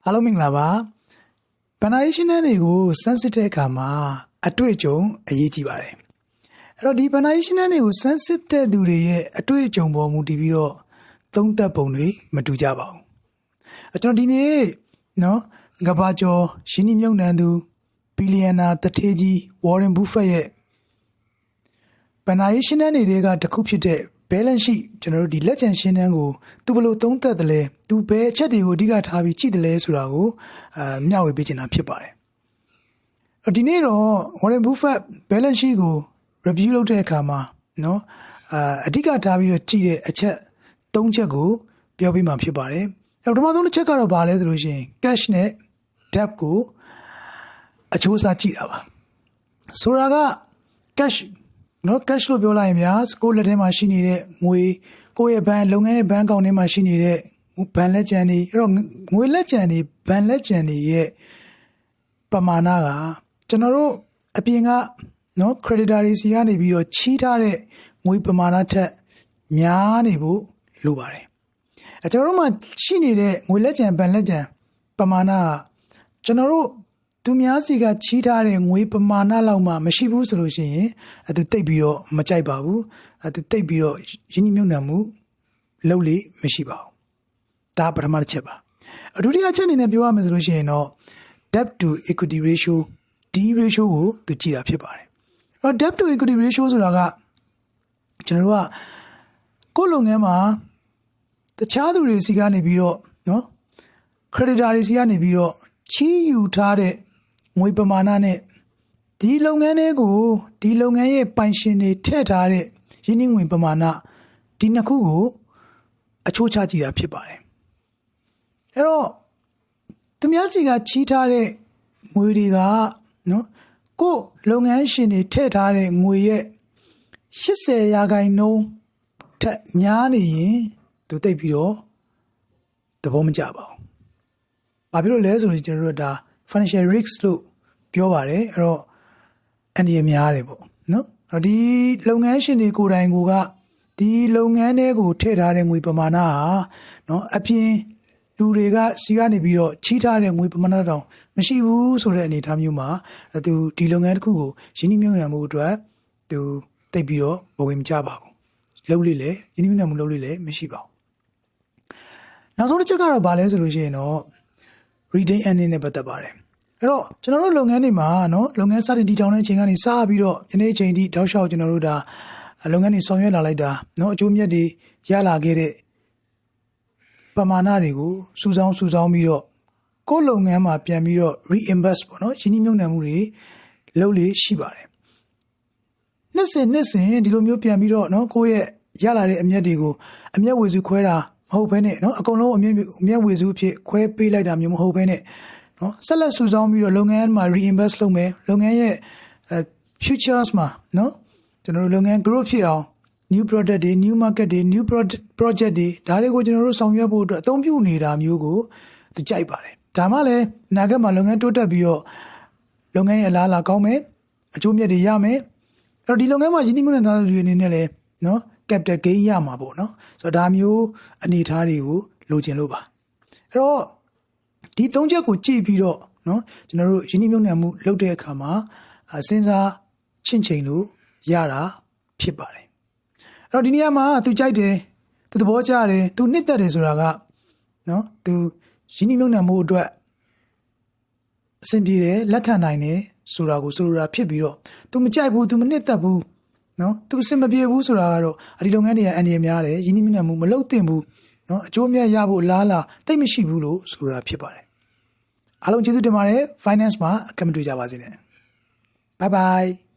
အားလုံးမင်္ဂလာပါဘဏ္ဍာရေးရှင်းတန်းတွေကိုစမ်းစစ်တဲ့အခါမှာအတွေ့အကြုံအရေးကြီးပါတယ်အဲ့တော့ဒီဘဏ္ဍာရေးရှင်းတန်းတွေကိုစမ်းစစ်တဲ့သူတွေရဲ့အတွေ့အကြုံပေါ်မူတည်ပြီးတော့သုံးသပ်ပုံတွေမတူကြပါဘူးကျွန်တော်ဒီနေ့နော်ကမ္ဘာကျော်ရှင်းနှီးမြှုပ်နှံသူဘီလီယံနာတထေးကြီးဝေါ်ရင်ဘူဖက်ရဲ့ဘဏ္ဍာရေးရှင်းတန်းတွေကတစ်ခုဖြစ်တဲ့ balance sheet ကျွန်တော်တို့ဒီလက်ကျန်ရှင်းတန်းကိုသူဘယ်လိုသုံးသပ်တယ်လဲသူဘယ်အချက်တွေကိုအဓိကထားပြီးကြည့်တယ်လဲဆိုတာကိုမျှဝေပေးချင်တာဖြစ်ပါတယ်ဒီနေ့တော့ Warren Buffett balance sheet ကို review လုပ်တဲ့အခါမှာနော်အဓိကထားပြီးတော့ကြည့်တဲ့အချက်၃ချက်ကိုပြောပြမှာဖြစ်ပါတယ်ပထမဆုံးတစ်ချက်ကတော့ဘာလဲဆိုလို့ရှိရင် cash နဲ့ debt ကိုအချိုးအစားကြည့်တာပါဆိုတာက cashနော် cash လို့ပြောလိုက်ရင်ဗျာကိုယ့်လက်ထဲမှာရှိနေတဲ့ငွေကိုယ့်ရဲ့ဘဏ်လုပ်ငန်းရဲ့ဘဏ်အကောင့်ထဲမှာရှိနေတဲ့ဘဏ်လက်ကျန်တွေအဲ့တော့ငွေလက်ကျန်တွေဘဏ်လက်ကျန်တွေရဲ့ပမာဏကကျွန်တော်တို့အပြင်ကနော် creditor တွေစီကနေပြီးတော့ချီးထားတဲ့ငွေပမာဏထက်များနေဖို့လိုပါတယ်ကျွန်တော်တို့မှာရှိနေတဲ့ငွေလက်ကျန်ဘဏ်လက်ကျန်ပမာဏကကျွန်တော်တို့သူများစီကချီးထားတဲ့ငွေပမာဏလောက်မှမရှိဘူးဆိုလို့ရှိရင်သူတိတ်ပြီးတော့မကြိုက်ပါဘူးသူတိတ်ပြီးတော့ရင်းနှီးမြှုပ်နှံမှုလုပ်လေမရှိပါဘူးဒါပထမတစ်ချက်ပါဒုတိယအချက်အနေနဲ့ပြောရမယ်ဆိုလို့ရှိရင်တော့ debt to equity ratio D ratio ကိုသူကြည့်တာဖြစ်ပါတယ်အဲ့တော့ debt to equity ratio ဆိုတာကကျွန်တော်တို့ကကိုယ်လုပ်ငန်းမှာတခြားသူတွေစီကနေပြီးတော့နော် creditor တွေစီကနေပြီးတော့ချီးယူထားတဲ့ငွေပမာဏနဲ့ဒီလုပ်ငန်းတွေကိုဒီလုပ်ငန်းရဲ့ပိုင်ရှင်တွေထည့်ထားတဲ့ရင်းနှီးငွေပမာဏဒီနှစ်ခုကိုအချိုးချကြည့်တာဖြစ်ပါတယ်အဲ့တော့သူများစီကချီးထားတဲ့ငွေတွေကနော်ကိုလုပ်ငန်းရှင်တွေထည့်ထားတဲ့ငွေရဲ့80%ထက်များနေရင်သူတိတ်ပြီးတော့သဘောမကျပါဘူး။ဘာဖြစ်လို့လဲဆိုတော့ကျွန်တော်တို့ဒါ financial risk လို့ပြောပါတယ်အဲ့တော့အန္တရာယ်များတယ်ပေါ့နော်။အဲ့ဒီလုပ်ငန်းရှင်တွေကိုယ်တိုင်ကဒီလုပ်ငန်းတွေကိုထည့်ထားတဲ့ငွေပမာဏဟာနော်အပြင်လူတွေကစီကနေပြီးတော့ချီးထားတဲ့ငွေပမာဏတောင်မရှိဘူးဆိုတဲ့အနေအထားမျိုးမှာသူဒီလုပ်ငန်းတစ်ခုကိုရင်းနှီးမြှုပ်နှံမှုအတွက်သူတိတ်ပြီးတော့ဘဝင်မကြပါဘူး။လုပ်လို့လေရင်းနှီးမြှုပ်နှံမှုလုပ်လို့လေမရှိပါဘူး။နောက်ဆုံးတစ်ချက်ကတော့ဘာလဲဆိုလို့ရှိရင်တော့ retain earning နဲ့ပတ်သက်ပါတယ်အဲ့တော့ကျွန်တော်တို့လုပ်ငန်းတွေမှာနော်လုပ်ငန်းစတင်တည်ထောင်တဲ့အချိန်ကနေစပြီးတော့ယနေ့အချိန်ထိတောက်လျှောက်ကျွန်တော်တို့ဒါလုပ်ငန်းတွေဆောင်ရွက်လာလိုက်တာနော်အကျိုးမြတ်တွေရလာခဲ့တဲ့ပမာဏတွေကိုစုဆောင်းပြီးတော့ကိုယ့်လုပ်ငန်းမှာပြန်ပြီးတော့ reinvest ပေါ့နော်ရင်းနှီးမြှုပ်နှံမှုတွေလုပ်လေရှိပါတယ်နှစ်စဉ်ဒီလိုမျိုးပြန်ပြီးတော့နော်ကိုယ့်ရဲ့ရလာတဲ့အမြတ်တွေကိုအမြတ်ဝေစုခွဲတာမဟုတ်ဘဲနဲ့နော်အကုန်လုံးအမြတ်ဝေစုအဖြစ်ခွဲပေးလိုက်တာမျိုးမဟုတ်ဘဲနဲ့နော်ဆက်လက်စုဆောင်းပြီးတော့လုပ်ငန်းမှာ reinvest လုပ်မယ်လုပ်ငန်းရဲ့ futures မှာနော်ကျွန်တော်တို့လုပ်ငန်း growth ဖြစ်အောင် new product တွေ new market တွေ new project တွေဒါတွေကိုကျွန်တော်တို့ဆောင်ရွက်ဖို့အတွက်အသုံးပြုနေတာမျိုးကိုသူကြိုက်ပါတယ်ဒါမှလည်းအနာဂတ်မှာလုပ်ငန်းတိုးတက်ပြီးတော့လုပ်ငန်းရဲ့အလားအလာကောင်းမယ်အကျိုးမြတ်တွေရမယ်အဲ့တော့ဒီလုပ်ငန်းမှာရင်းနှီးမြှုပ်နှံထားတဲ့လူတွေအနေနဲ့လည်းနော် capital gain ရမှာပေါ့နော်ဆိုတော့ဒါမျိုးအနေအထားတွေကိုလိုချင်လို့ပါအဲ့တော့ဒီ၃ချက်ကိုကြည့်ပြီးတော့နော်ကျွန်တော်တို့ရင်းနှီးမြှုပ်နှံမှုလုပ်တဲ့အခါမှာစဉ်းစားချင့်ချိန်လို့ရတာဖြစ်ပါတယ်အဲ့တော့ဒီနေရာမှာသူကြိုက်တယ်သူသဘောကျတယ်သူနှစ်သက်တယ်ဆိုတာကနော်သူရင်းနှီးမြှုပ်နှံမှုအတွက်အဆင်ပြေတယ်လက်ခံနိုင်တယ်ဆိုတာကိုဆိုလိုတာဖြစ်ပြီးတော့သူမကြိုက်ဘူးသူမနှစ်သက်ဘူးနော်သူအဆင်မပြေဘူးဆိုတာကတော့ဒီလုပ်ငန်းတွေကအန္တရာယ်များတယ်ရင်းနှီးမြှုပ်နှံမှုမလုပ်သင့်ဘူးနော်အကျိုးအမြတ်ရဖို့လားတိတ်မရှိဘူးလို့ဆိုတာဖြစ်ပါတယ်အားလုံးကျေးဇူးတင်ပါတယ် finance မှာအကမတူကြပါစေနဲ့ bye bye